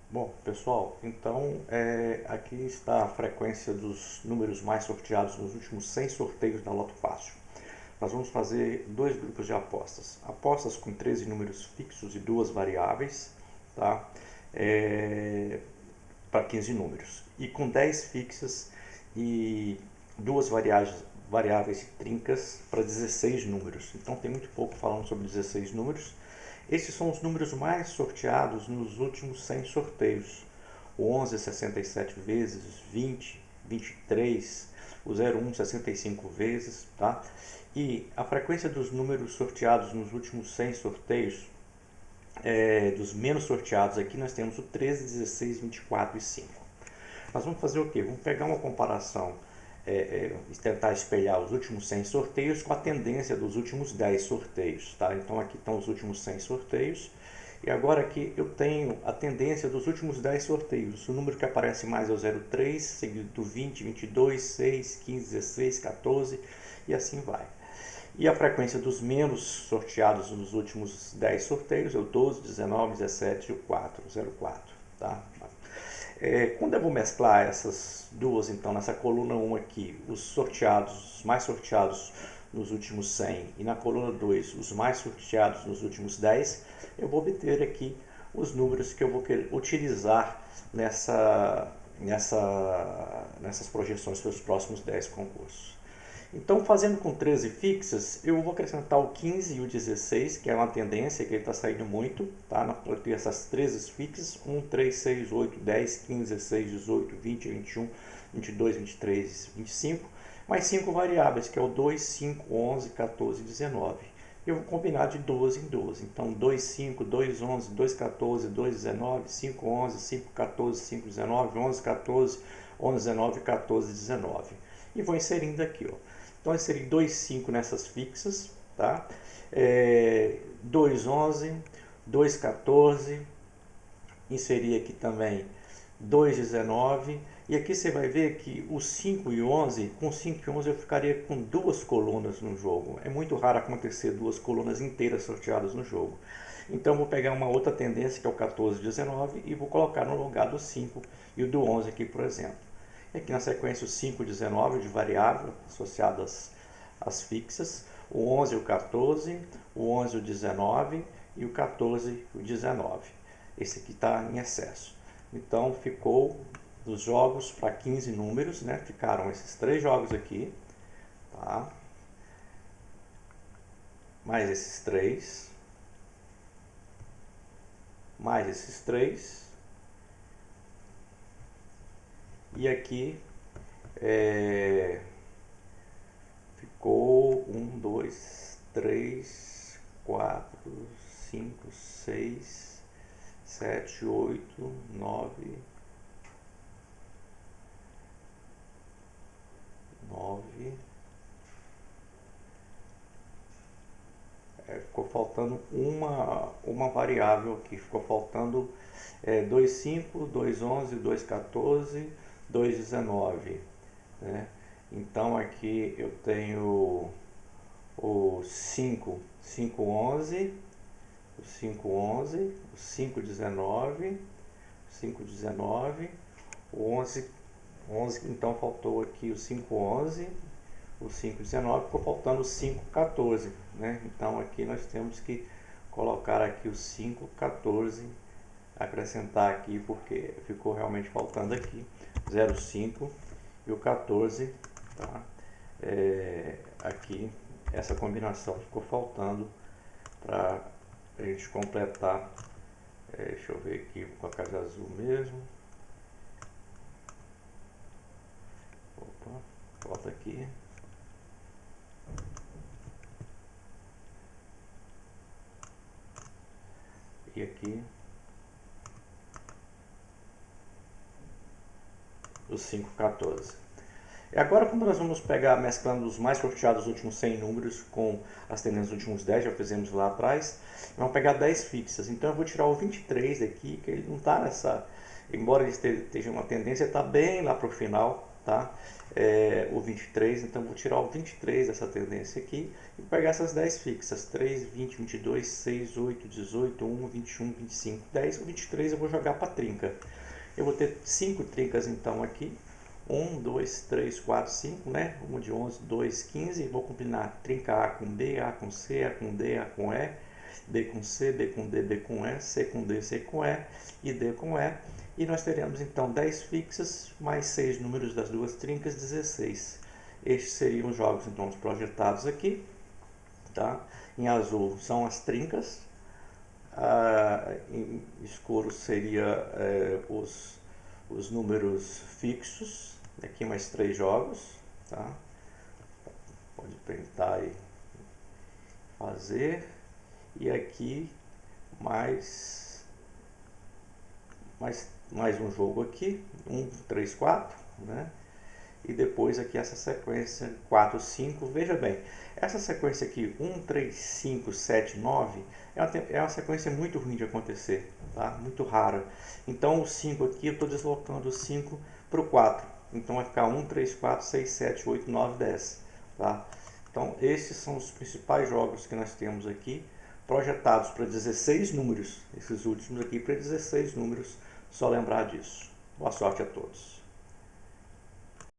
Bom, pessoal, então aqui está a frequência dos números mais sorteados nos últimos 100 sorteios da Loto Fácil. Nós vamos fazer dois grupos de apostas. Apostas com 13 números fixos e duas variáveis, tá? Para 15 números. E com 10 fixas e duas variáveis e trincas para 16 números. Então tem muito pouco falando sobre 16 números. Esses são os números mais sorteados nos últimos 100 sorteios. O 11 67 vezes, 20, 23, o 01 65 vezes, tá? E a frequência dos números sorteados nos últimos 100 sorteios, dos menos sorteados aqui, nós temos o 13, 16, 24 e 5. Nós vamos fazer o quê? Vamos pegar uma comparação, tentar espelhar os últimos 100 sorteios com a tendência dos últimos 10 sorteios, tá? Então aqui estão os últimos 100 sorteios e agora aqui eu tenho a tendência dos últimos 10 sorteios. O número que aparece mais é o 03, seguido do 20, 22, 6, 15, 16, 14 e assim vai. E a frequência dos menos sorteados nos últimos 10 sorteios é o 12, 19, 17 e o 4, 04, tá? Quando eu vou mesclar essas duas, então, nessa coluna 1 aqui, os mais sorteados nos últimos 100 e na coluna 2, os mais sorteados nos últimos 10, eu vou obter aqui os números que eu vou querer utilizar nessas projeções para os próximos 10 concursos. Então, fazendo com 13 fixas, eu vou acrescentar o 15 e o 16, que é uma tendência que ele está saindo muito, tá? Eu tenho essas 13 fixas, 1, 3, 6, 8, 10, 15, 16, 18, 20, 21, 22, 23, 25, mais 5 variáveis, que é o 2, 5, 11, 14 e 19. Eu vou combinar de 12 em 12. Então, 2, 5, 2, 11, 2, 14, 2, 19, 5, 11, 5, 14, 5, 19, 11, 14, 11, 19, 14, 19. E vou inserindo aqui, ó. Então, eu inseri 2, 5 nessas fixas, tá? 2, 11, 2, 14, inseri aqui também 2, 19, e aqui você vai ver que o 5 e 11, com 5 e 11 eu ficaria com duas colunas no jogo. É muito raro acontecer duas colunas inteiras sorteadas no jogo. Então, eu vou pegar uma outra tendência, que é o 14 e 19, e vou colocar no lugar do 5 e o do 11 aqui, por exemplo. Aqui na sequência o 5 e 19 de variável associado às fixas, o 11 e o 14, o 11 e o 19 e o 14 e o 19. Esse aqui está em excesso. Então ficou dos jogos para 15 números, né? Ficaram esses três jogos aqui, tá? Mais esses três, mais esses três, e aqui ficou 1, 2, 3, 4, 5, 6, 7, 8, 9, 9. Ficou faltando uma variável aqui, ficou faltando 2, 5, 2, 11, 2, 14, 2, 19, né? Então aqui eu tenho o 5, 5, 11, o 5, 11, o 5, 19, o 5, 19, o 11, 11, então faltou aqui o 5, 11, o 5, 19, ficou faltando o 5, 14, né? Então aqui nós temos que colocar aqui o 5, 14, acrescentar aqui porque ficou realmente faltando aqui 0, 5 e o 14, tá? Aqui essa combinação ficou faltando para a gente completar. Deixa eu ver aqui com a casa azul mesmo. Opa, volta aqui. E aqui os 5, 14. E agora, quando nós vamos pegar, mesclando os mais sorteados dos últimos 100 números com as tendências dos últimos 10, já fizemos lá atrás, vamos pegar 10 fixas. Então, eu vou tirar o 23 aqui, que ele não está nessa... Embora ele esteja uma tendência, está bem lá para o final, tá? O 23, então vou tirar o 23 dessa tendência aqui e pegar essas 10 fixas, 3, 20, 22, 6, 8, 18, 1, 21, 25, 10, o 23 eu vou jogar para trinca. Eu vou ter 5 trincas então aqui, 1, 2, 3, 4, 5, né? Uma de 11, 2, 15, vou combinar trinca A com B, A com C, A com D, A com E, B com C, B com D, B com E, C com D, C com E e D com E. E nós teremos então 10 fixas, mais 6 números das duas trincas, 16. Estes seriam os jogos então projetados aqui, tá? Em azul são as trincas, em escuro seria os números fixos, aqui mais 3 jogos, tá? Pode printar e fazer, e aqui mais um jogo aqui, 1, 3, 4, né? E depois aqui essa sequência 4, 5, veja bem, essa sequência aqui 1, 3, 5, 7, 9 é uma sequência muito ruim de acontecer, tá? Muito rara. Então o 5 aqui eu estou deslocando o 5 para o 4, então vai ficar 1, 3, 4, 6, 7, 8, 9, 10, tá? Então esses são os principais jogos que nós temos aqui, projetados para 16 números, esses últimos aqui para 16 números, só lembrar disso. Boa sorte a todos.